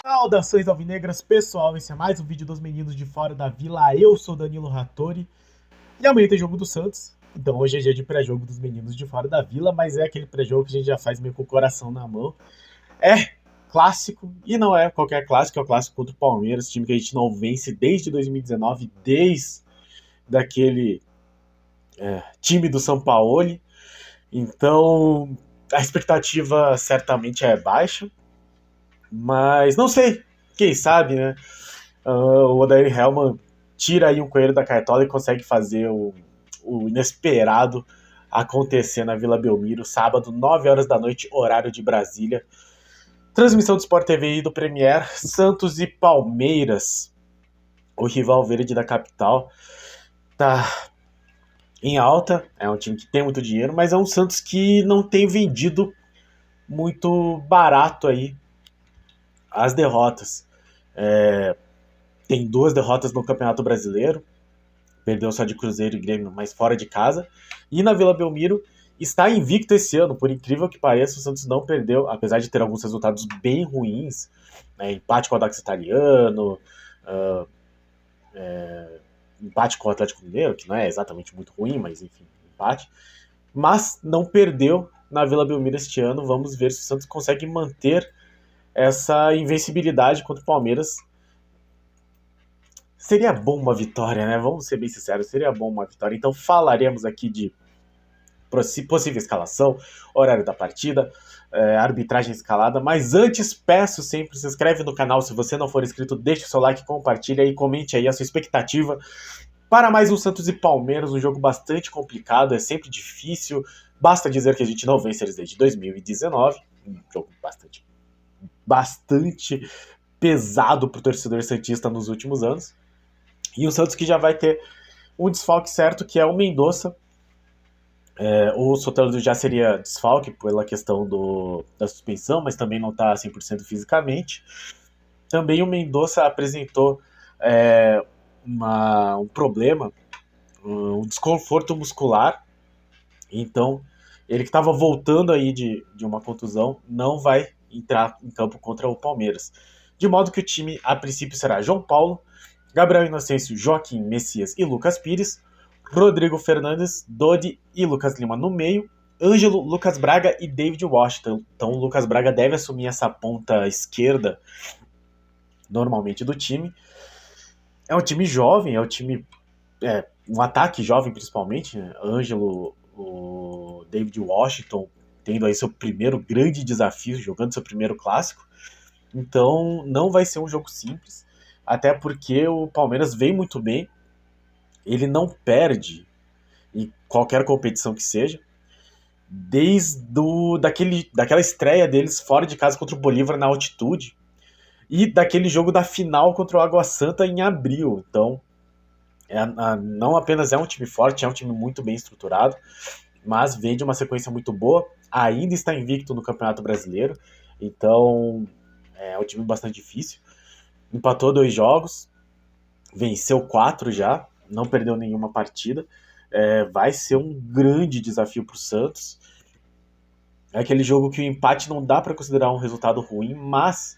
Saudações alvinegras, pessoal, esse é mais um vídeo dos meninos de fora da vila. Eu sou Danilo Rattori e amanhã tem jogo do Santos. Então hoje é dia de pré-jogo dos meninos de fora da vila, mas é aquele pré-jogo que a gente já faz meio com o coração na mão. É clássico, e não é qualquer clássico, é o clássico contra o Palmeiras, time que a gente não vence desde 2019, desde daquele time do Sampaoli. Então a expectativa certamente é baixa, mas não sei, quem sabe, né? O Odair Hellmann tira aí um coelho da cartola e consegue fazer o inesperado acontecer na Vila Belmiro, sábado, 9 horas da noite, horário de Brasília. Transmissão do Sport TV e do Premier, Santos e Palmeiras, o rival verde da capital. Tá em alta, é um time que tem muito dinheiro, mas é um Santos que não tem vendido muito barato aí as derrotas. Tem 2 derrotas no Campeonato Brasileiro, perdeu só de Cruzeiro e Grêmio, mas fora de casa. E na Vila Belmiro está invicto esse ano, por incrível que pareça, o Santos não perdeu, apesar de ter alguns resultados bem ruins, né? Empate com o Audax Italiano, empate com o Atlético Mineiro, que não é exatamente muito ruim, mas enfim, empate. Mas não perdeu na Vila Belmiro este ano. Vamos ver se o Santos consegue manter essa invencibilidade contra o Palmeiras. Seria bom uma vitória, né? Vamos ser bem sinceros, seria bom uma vitória. Então falaremos aqui de possível escalação, horário da partida, arbitragem escalada, mas antes peço sempre, se inscreve no canal se você não for inscrito, deixe o seu like, compartilha e comente aí a sua expectativa para mais um Santos e Palmeiras, um jogo bastante complicado, é sempre difícil, basta dizer que a gente não vence eles desde 2019, um jogo bastante pesado para o torcedor santista nos últimos anos, e o Santos que já vai ter um desfalque certo, que é o Mendonça. O Soteldo já seria desfalque pela questão da suspensão, mas também não está 100% fisicamente. Também o Mendonça apresentou um problema, um desconforto muscular. Então, ele que estava voltando aí de uma contusão, não vai entrar em campo contra o Palmeiras. De modo que o time, a princípio, será João Paulo, Gabriel Inocêncio, Joaquim Messias e Lucas Pires, Rodrigo Fernandes, Dodi e Lucas Lima no meio, Ângelo, Lucas Braga e David Washington. Então o Lucas Braga deve assumir essa ponta esquerda normalmente do time. É um time jovem, é um time... um ataque jovem principalmente, né? Ângelo, o David Washington tendo aí seu primeiro grande desafio, jogando seu primeiro clássico. Então não vai ser um jogo simples, até porque o Palmeiras vem muito bem. Ele não perde em qualquer competição que seja, desde daquela estreia deles fora de casa contra o Bolívar na altitude e daquele jogo da final contra o Água Santa em abril. Então, não apenas é um time forte, é um time muito bem estruturado, mas vem de uma sequência muito boa, ainda está invicto no Campeonato Brasileiro, então é um time bastante difícil. Empatou 2 jogos, venceu 4 já, não perdeu nenhuma partida. Vai ser um grande desafio para o Santos. É aquele jogo que o empate não dá para considerar um resultado ruim, mas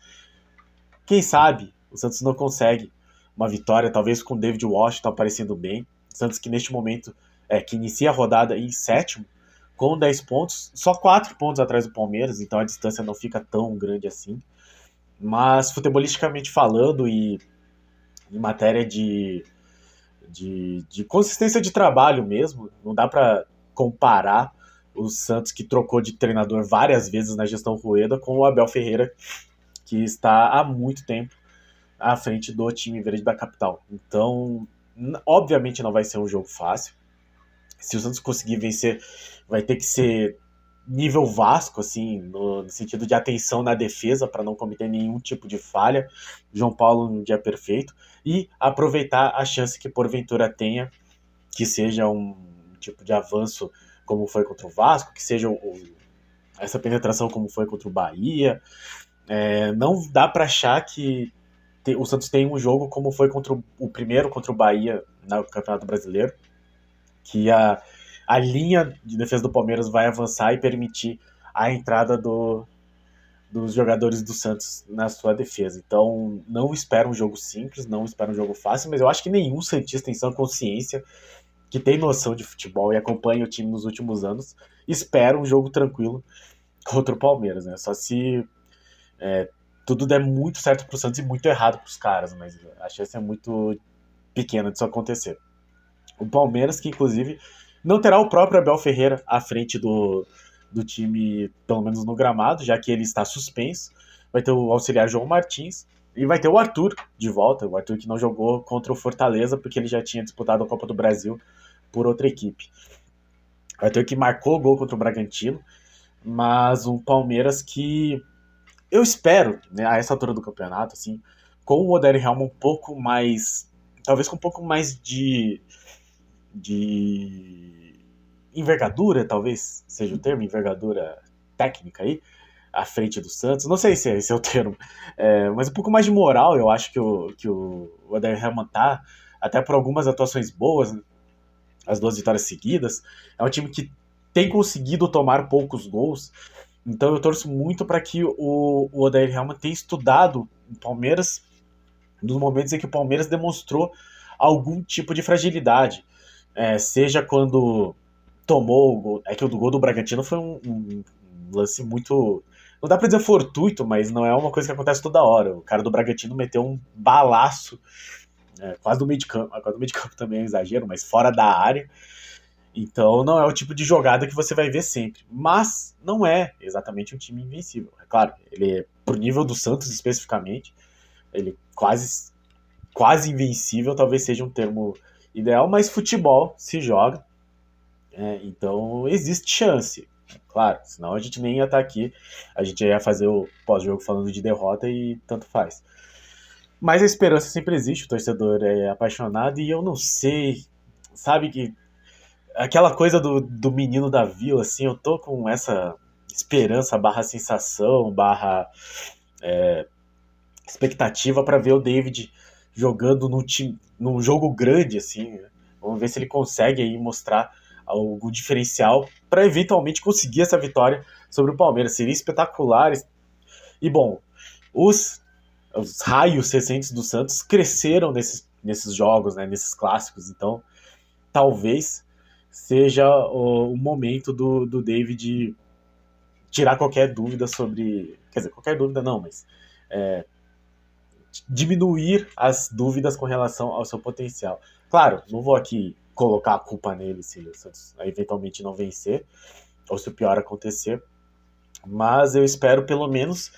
quem sabe o Santos não consegue uma vitória, talvez com o David Washington aparecendo bem. O Santos que neste momento, que inicia a rodada em 7º, com 10 pontos, só 4 pontos atrás do Palmeiras, então a distância não fica tão grande assim. Mas futebolisticamente falando e em matéria de consistência de trabalho mesmo, não dá para comparar o Santos, que trocou de treinador várias vezes na gestão Rueda, com o Abel Ferreira, que está há muito tempo à frente do time verde da capital. Então, obviamente não vai ser um jogo fácil. Se o Santos conseguir vencer, vai ter que ser nível Vasco, assim, no sentido de atenção na defesa, para não cometer nenhum tipo de falha. João Paulo num dia perfeito. E aproveitar a chance que porventura tenha, que seja um tipo de avanço como foi contra o Vasco, que seja essa penetração como foi contra o Bahia. Não dá para achar que o Santos tem um jogo como foi contra o primeiro, contra o Bahia no Campeonato Brasileiro, que a linha de defesa do Palmeiras vai avançar e permitir a entrada dos jogadores do Santos na sua defesa. Então, não espero um jogo simples, não espero um jogo fácil, mas eu acho que nenhum Santista em sã consciência, que tem noção de futebol e acompanha o time nos últimos anos, espera um jogo tranquilo contra o Palmeiras, né? Só se tudo der muito certo pro Santos e muito errado pros caras, mas a chance é muito pequena disso acontecer. O Palmeiras, que inclusive não terá o próprio Abel Ferreira à frente do time, pelo menos no gramado, já que ele está suspenso. Vai ter o auxiliar João Martins e vai ter o Arthur de volta, o Arthur que não jogou contra o Fortaleza porque ele já tinha disputado a Copa do Brasil por outra equipe. O Arthur que marcou o gol contra o Bragantino, mas um Palmeiras que eu espero, né, a essa altura do campeonato, assim, com o Odair Helma um pouco mais, talvez com um pouco mais de envergadura, talvez seja o termo, envergadura técnica aí, à frente do Santos. Não sei se esse é o termo, mas um pouco mais de moral, eu acho que o Odair Helman tá, até por algumas atuações boas, né? As 2 vitórias seguidas. É um time que tem conseguido tomar poucos gols, então eu torço muito para que o Odair Helman tenha estudado o Palmeiras nos momentos em que o Palmeiras demonstrou algum tipo de fragilidade. Seja quando tomou o gol. É que o gol do Bragantino foi um lance muito. Não dá pra dizer fortuito, mas não é uma coisa que acontece toda hora. O cara do Bragantino meteu um balaço, quase do meio de campo. Quase do meio de campo também é um exagero, mas fora da área. Então não é o tipo de jogada que você vai ver sempre. Mas não é exatamente um time invencível. É claro, ele é pro nível do Santos especificamente, ele quase invencível, talvez seja um termo ideal, mas futebol se joga, então existe chance. Claro, senão a gente nem ia estar aqui, a gente ia fazer o pós-jogo falando de derrota e tanto faz. Mas a esperança sempre existe, o torcedor é apaixonado e eu não sei, sabe que aquela coisa do menino da vila, assim, eu tô com essa esperança barra sensação, barra expectativa para ver o David jogando num jogo grande, assim, né? Vamos ver se ele consegue aí mostrar algum diferencial para eventualmente conseguir essa vitória sobre o Palmeiras. Seria espetacular. E bom, os raios recentes do Santos cresceram nesses jogos, né, nesses clássicos. Então, talvez seja o momento do David tirar qualquer dúvida sobre. Quer dizer, qualquer dúvida não, mas diminuir as dúvidas com relação ao seu potencial. Claro, não vou aqui colocar a culpa nele se o Santos eventualmente não vencer, ou se o pior acontecer, mas eu espero pelo menos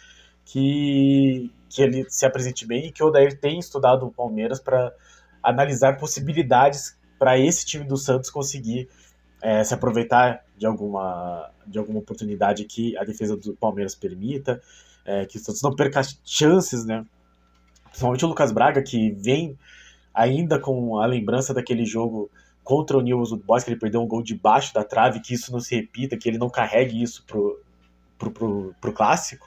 que ele se apresente bem e que o Odair tenha estudado o Palmeiras para analisar possibilidades para esse time do Santos conseguir se aproveitar de alguma oportunidade que a defesa do Palmeiras permita, que o Santos não perca chances, né? Principalmente o Lucas Braga, que vem ainda com a lembrança daquele jogo contra o Newell's Old Boys, que ele perdeu um gol debaixo da trave, que isso não se repita, que ele não carregue isso pro clássico.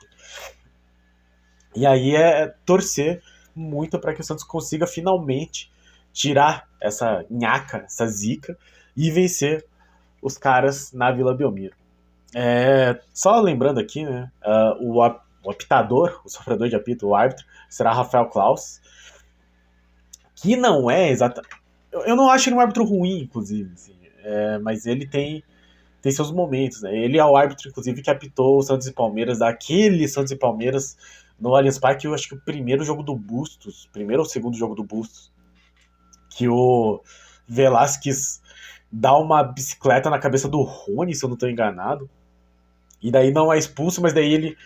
E aí é torcer muito para que o Santos consiga finalmente tirar essa nhaca, essa zica, e vencer os caras na Vila Belmiro. Só lembrando aqui, né, o apitador, o sofredor de apito, o árbitro, será Rafael Claus, que não é exatamente... Eu não acho ele um árbitro ruim, inclusive, assim, mas ele tem seus momentos, né? Ele é o árbitro, inclusive, que apitou o Santos e Palmeiras, aquele Santos e Palmeiras no Allianz Parque, eu acho que o primeiro jogo do Bustos, primeiro ou segundo jogo do Bustos, que o Velasquez dá uma bicicleta na cabeça do Rony, se eu não estou enganado, e daí não é expulso, mas daí ele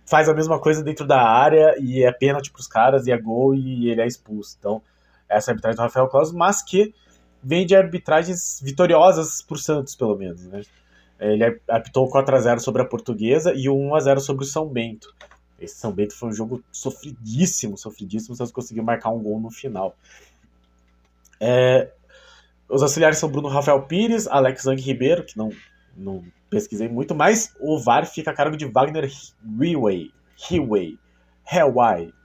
faz a mesma coisa dentro da área e é pênalti pros caras e é gol e ele é expulso. Então, essa é a arbitragem do Rafael Claus, mas que vem de arbitragens vitoriosas pro Santos, pelo menos, né? Ele apitou 4-0 sobre a Portuguesa e o 1-0 sobre o São Bento. Esse São Bento foi um jogo sofridíssimo, sofridíssimo, o Santos conseguiu marcar um gol no final. Os auxiliares são Bruno Rafael Pires, Alex Zang Ribeiro, que não pesquisei muito, mas o VAR fica a cargo de Wagner Hewey,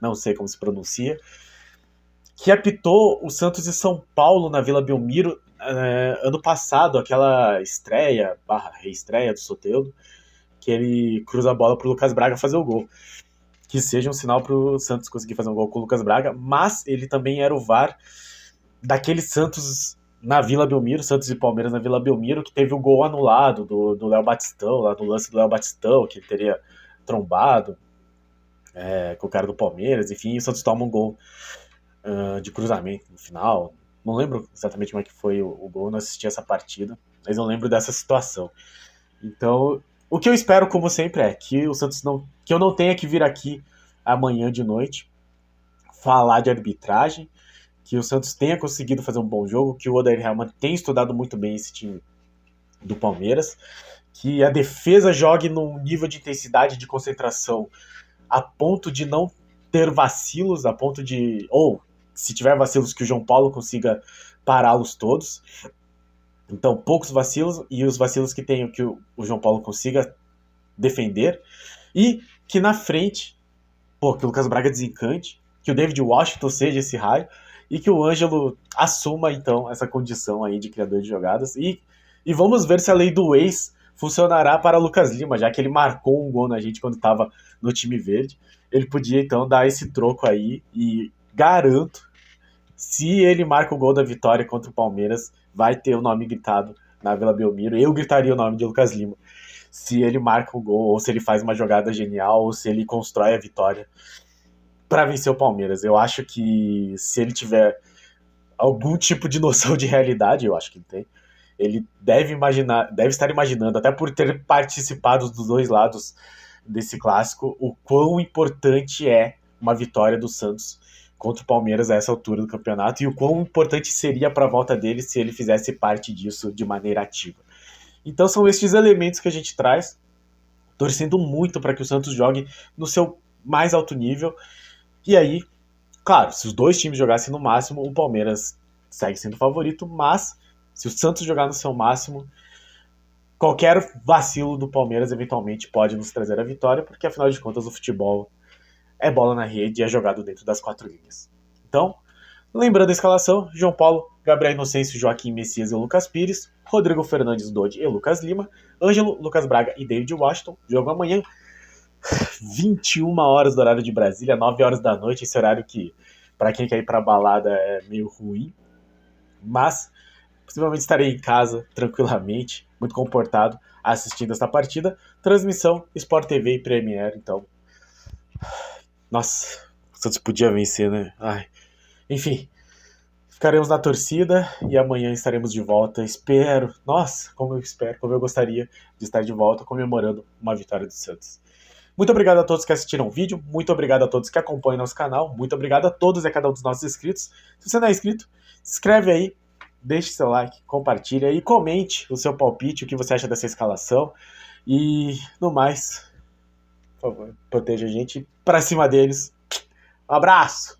não sei como se pronuncia, que apitou o Santos e São Paulo na Vila Belmiro ano passado, aquela estreia, reestreia do Soteldo, que ele cruza a bola pro Lucas Braga fazer o gol. Que seja um sinal pro Santos conseguir fazer um gol com o Lucas Braga, mas ele também era o VAR daquele Santos na Vila Belmiro, Santos e Palmeiras na Vila Belmiro, que teve o gol anulado do Léo Batistão, lá no lance do Léo Batistão, que ele teria trombado com o cara do Palmeiras, enfim, o Santos toma um gol de cruzamento no final. Não lembro exatamente como é que foi o gol, não assisti essa partida, mas eu lembro dessa situação. Então, o que eu espero, como sempre, é que o Santos que eu não tenha que vir aqui amanhã de noite falar de arbitragem, que o Santos tenha conseguido fazer um bom jogo, que o Odair Hellmann tenha estudado muito bem esse time do Palmeiras, que a defesa jogue num nível de intensidade de concentração a ponto de não ter vacilos, a ponto de... ou, se tiver vacilos, que o João Paulo consiga pará-los todos. Então, poucos vacilos, e os vacilos que tem que o João Paulo consiga defender, e que na frente, que o Lucas Braga desencante, que o David Washington seja esse raio, e que o Ângelo assuma, então, essa condição aí de criador de jogadas, e vamos ver se a lei do ex funcionará para Lucas Lima, já que ele marcou um gol na gente quando estava no time verde. Ele podia, então, dar esse troco aí, e garanto, se ele marca o gol da vitória contra o Palmeiras, vai ter o nome gritado na Vila Belmiro. Eu gritaria o nome de Lucas Lima se ele marca o gol, ou se ele faz uma jogada genial, ou se ele constrói a vitória para vencer o Palmeiras. Eu acho que se ele tiver algum tipo de noção de realidade, eu acho que tem, ele deve estar imaginando, até por ter participado dos dois lados desse clássico, o quão importante é uma vitória do Santos contra o Palmeiras a essa altura do campeonato, e o quão importante seria para a volta dele se ele fizesse parte disso de maneira ativa. Então são estes elementos que a gente traz, torcendo muito para que o Santos jogue no seu mais alto nível. E aí, claro, se os dois times jogassem no máximo, o Palmeiras segue sendo favorito, mas se o Santos jogar no seu máximo, qualquer vacilo do Palmeiras eventualmente pode nos trazer a vitória, porque afinal de contas o futebol é bola na rede e é jogado dentro das 4 linhas. Então, lembrando a escalação: João Paulo, Gabriel Inocêncio, Joaquim Messias e Lucas Pires, Rodrigo Fernandes, Dodi e Lucas Lima, Ângelo, Lucas Braga e David Washington. Jogo amanhã, 21 horas do horário de Brasília, 9 horas da noite, esse horário que, para quem quer ir pra balada, é meio ruim, mas possivelmente estarei em casa, tranquilamente, muito comportado, assistindo essa partida. Transmissão, Sport TV e Premiere, então... Nossa, o Santos podia vencer, né? Ai. Enfim, ficaremos na torcida e amanhã estaremos de volta. Espero, nossa, como eu espero, como eu gostaria de estar de volta comemorando uma vitória do Santos. Muito obrigado a todos que assistiram o vídeo, muito obrigado a todos que acompanham nosso canal, muito obrigado a todos e a cada um dos nossos inscritos. Se você não é inscrito, se inscreve aí, deixe seu like, compartilha e comente o seu palpite, o que você acha dessa escalação. E, no mais, por favor, proteja a gente, pra cima deles. Um abraço!